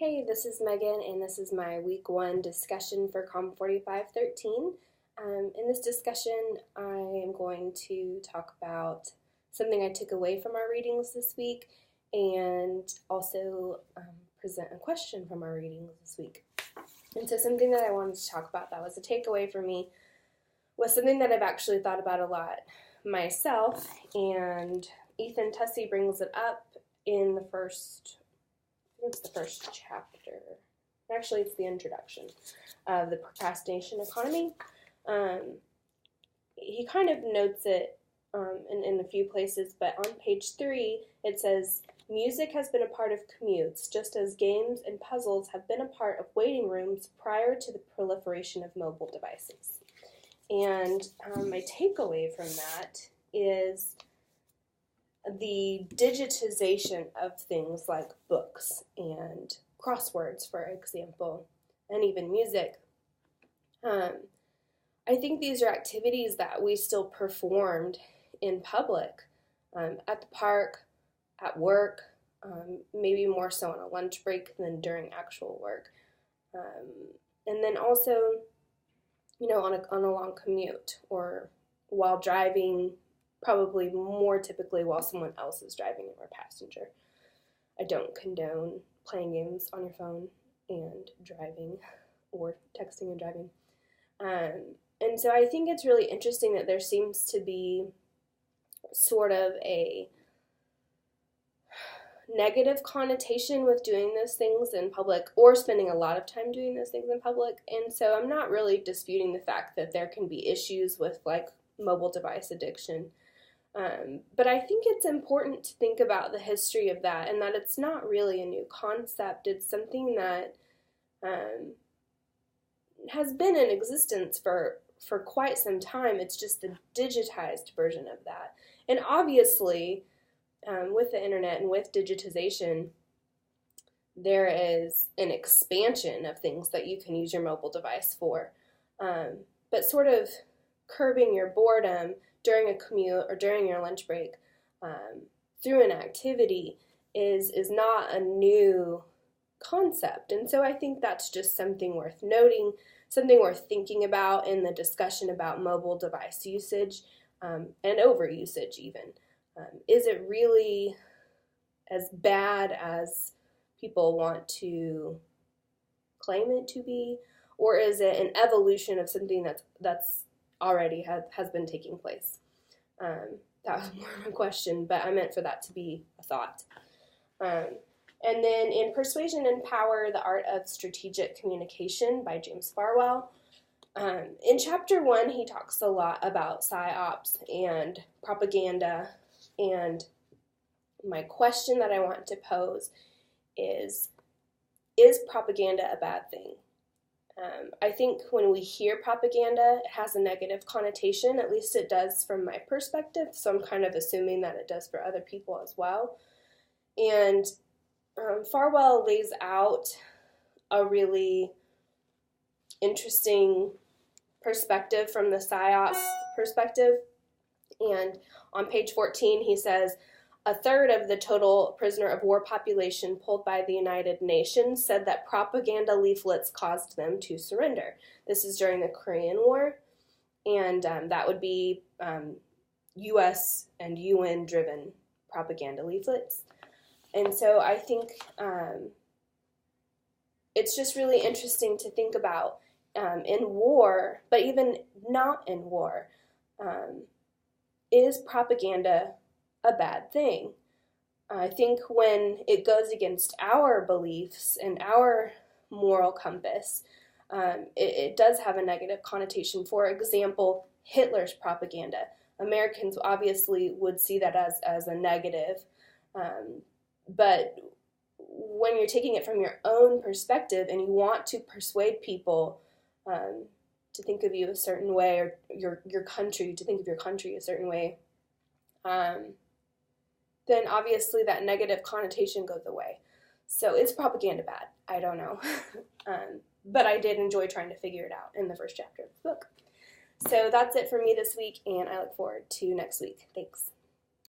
Hey, this is Megan, and this is my week 1 discussion for COMM4513. In this discussion, I am going to talk about something I took away from our readings this week, and also present a question from our readings this week. And so something that I wanted to talk about that was a takeaway for me was something that I've actually thought about a lot myself, and Ethan Tussey brings it up in the first chapter. Actually, it's the introduction of the procrastination economy. He kind of notes it in a few places, but on page 3 it says, "Music has been a part of commutes, just as games and puzzles have been a part of waiting rooms prior to the proliferation of mobile devices." And my takeaway from that is the digitization of things like books and crosswords, for example, and even music. I think these are activities that we still performed in public, at the park, at work, maybe more so on a lunch break than during actual work. And then also, on a long commute or while driving, probably more typically while someone else is driving or a passenger. I don't condone playing games on your phone and driving, or texting and driving. And so I think it's really interesting that there seems to be sort of a negative connotation with doing those things in public, or spending a lot of time doing those things in public. And so I'm not really disputing the fact that there can be issues with like mobile device addiction. But I think it's important to think about the history of that, and that it's not really a new concept. It's something that has been in existence for quite some time. It's just the digitized version of that. And obviously, with the internet and with digitization, there is an expansion of things that you can use your mobile device for. But sort of curbing your boredom during a commute or during your lunch break through an activity is not a new concept. And so I think that's just something worth noting, something worth thinking about in the discussion about mobile device usage and overusage even. Is it really as bad as people want to claim it to be, or is it an evolution of something that's already has been taking place? That was more of a question, but I meant for that to be a thought. And then in Persuasion and Power, The Art of Strategic Communication by James Farwell, in chapter 1 he talks a lot about psyops and propaganda, and my question that I want to pose is propaganda a bad thing? I think when we hear propaganda, it has a negative connotation, at least it does from my perspective, so I'm kind of assuming that it does for other people as well. And Farwell lays out a really interesting perspective from the psyops perspective, and on page 14 he says, "A third of the total prisoner of war population polled by the United Nations said that propaganda leaflets caused them to surrender." This is during the Korean War, and that would be U.S. and UN-driven propaganda leaflets. And so I think it's just really interesting to think about in war, but even not in war, is propaganda a bad thing? I think when it goes against our beliefs and our moral compass, it does have a negative connotation. For example, Hitler's propaganda. Americans obviously would see that as a negative, but when you're taking it from your own perspective and you want to persuade people to think of you a certain way, or your country, to think of your country a certain way, then obviously that negative connotation goes away. So is propaganda bad? I don't know. But I did enjoy trying to figure it out in the first chapter of the book. So that's it for me this week, and I look forward to next week. Thanks.